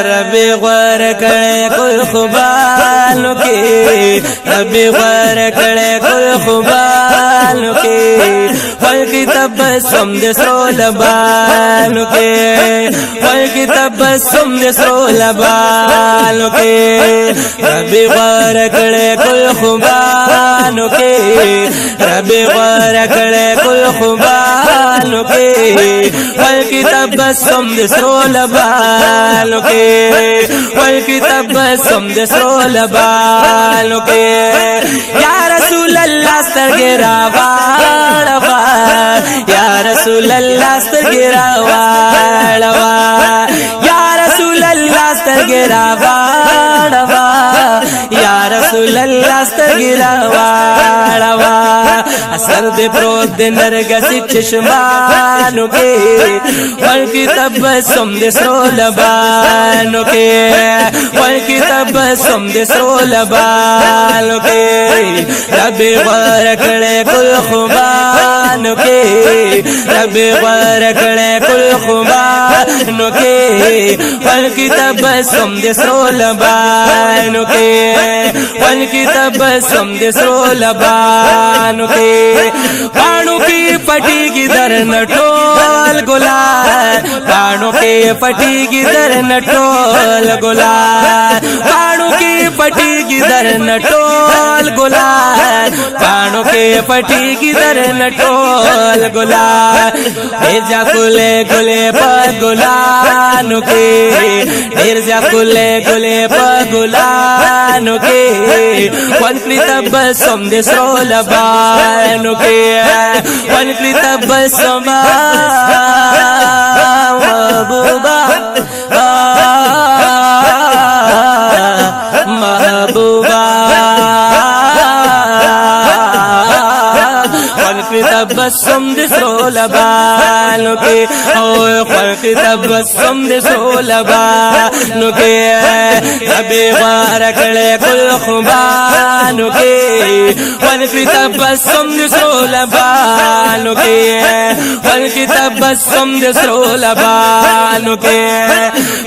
रबी ग़ौर करे कुल खुबालों के, रबी ग़ौर करे कुल खुबालों के, फल की तबस्सुम दिसरो लबालों के, फल की तबस्सुम दिसरो लबालों के, रबी ग़ौर करे कुल खुबालों के, रबी ग़ौर करे कुल खुबालों के, फल की तबस्सुम दिसरो लबालों के, फल की तबस्सुम दिसरो लबालों के, या रसूल अल्लाह सरगिरा वाड़वा, या रसूल अल्लाह सरगिरा वाड़वा, या रसूल अल्लाह सरगिरा वाड़वा, या रसूल अल्लाह सरगिरा वाड़वा, असर दे प्रोत दे नरगसी चश्मानों के, फल की तबस्सुम दिसरो लबालों के, फल की तबस्सुम दिसरो लबालों के, रबी ग़ौर करे कुल खुबालों के, रबी ग़ौर करे कुल खुबालों के, फल की तबस्सुम दिसरो लबालों के, फल की तबस्सुम दिसरो लबालों के, कानों की फटी की दर नटोल गुलाल, कानों के फटी की दर नटोल गुलाल, कानों की फटी की दर नटोल गुलाल, कानों के फटी की दर नटोल गुलाल, जा कुले गुले पर गुलानों के, जा कुले गुले पर गुलानों के, फल की तबस्सुम दिसरो लबालों के, फल की तबस्सुम महबूबा महबूबा, फल की तबस्सुम दिसरो लबालों के, फल की तबस्सुम दिसरो लबालों के, रबी ग़ौर करे कुल खुबालों के, फल की तबस्सुम दिसरो लबालों के, फल की तबस्सुम दिसरो लबालों के,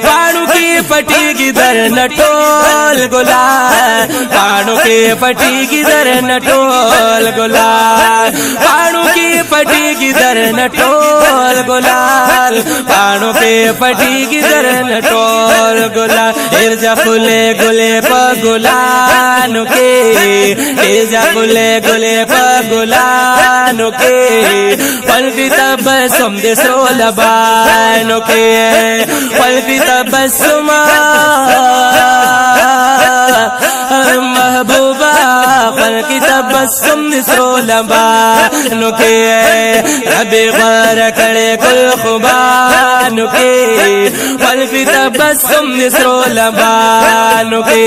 कानों की फटी की दर नटोल गुलाल, कानों की फटी की दर नटोल गुलाल, कानों की फटी की दर नटोल गुलाल, कानों के फटी की दर नटोल गुलाल, इर्जा फुले गुले पर गुलानों के, इर्जा फुले गुले पर गुलानों के, फल की तबस्सुम दिसरो लबालों के, फल की तबस्सुम महबूबा, फल की तबस्सुम दिसरो लबालों के, रबी ग़ौर करे कुल खुबालों के, फल की तबस्सुम दिसरो लबालों के,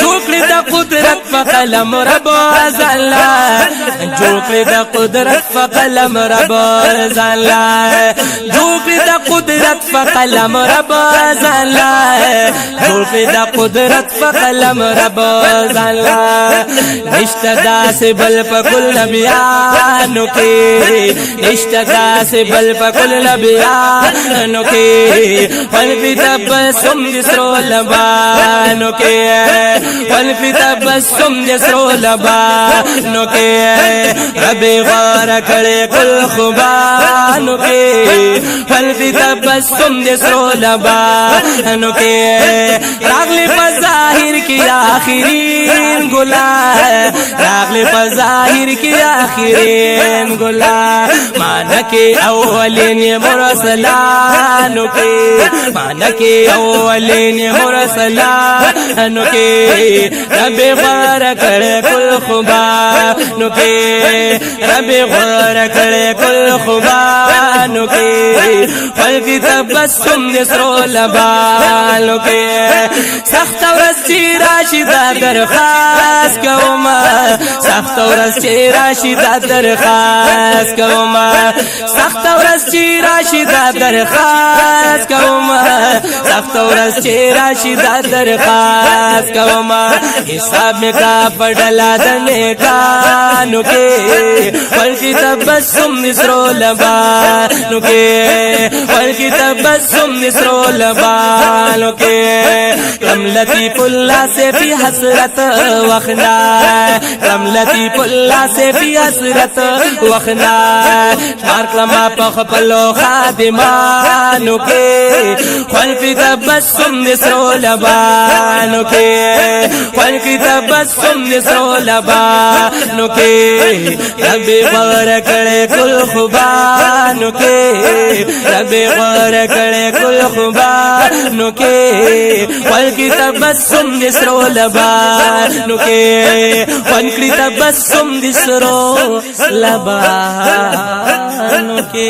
झूकली दा कुदरत फ़क़लम रब ज़ल्ला, झूकली दा कुदरत फ़क़लम रब ज़ल्ला, झूकली दा कुदरत फ़क़लम रब ज़ल्ला, झूकली दा कुदरत फ़क़लम रब ज़ल्ला, निष्ठा से बल पकुल नबियानों के, निष्ठा से बल पकुल नबियानों के, फल की तबस्सुम दिसरो लबालों के, फल की तबस्सुम दिसरो लबालों के, रबी ग़ौर करे कुल खुबालों के, फल की तबस्सुम दिसरो लबालों के, रागले ज़ाहिर की आखिरीन गुलाल, रागले ज़ाहिर की आखिरीन गुलाल, माना के अव्वलीन मुरसलानों के, माना के अव्वलीन मुरसलानों के, रबी ग़ौर करे कुल खुबालों के, रबी ग़ौर करे कुल खुबालों के, फल की तबस्सुम दिसरो लबालों के, सख्त वस्ती राशिदा दरख्वास्त कौमा, سخت ورځ چې راشي دا درخواست کوما سخت ورځ چې راشي دا درخواست کوما سخت ورځ چې راشي دا درخواست کوما حساب میں کا پڑلا دنے کانو کے ولکی تبسم نسرو لبانو کے ولکی تبسم نسرو لبانو کے کم لطیف اللہ سے بھی حسرت وخنا کم لطیف اللہ سے بھی حسرت وخنا مارک لما پخ پلو خادمانو کے ولکی تبسم نسرو لبانو کے ولکی تبسم نسرو لبانو کے ربی غور کڑے کل خوبانو کے ربی غور کڑے کل خوبانو کے ولکی تبسم نسرو لبانو کے ولکی تبسم نسرو لبانو کے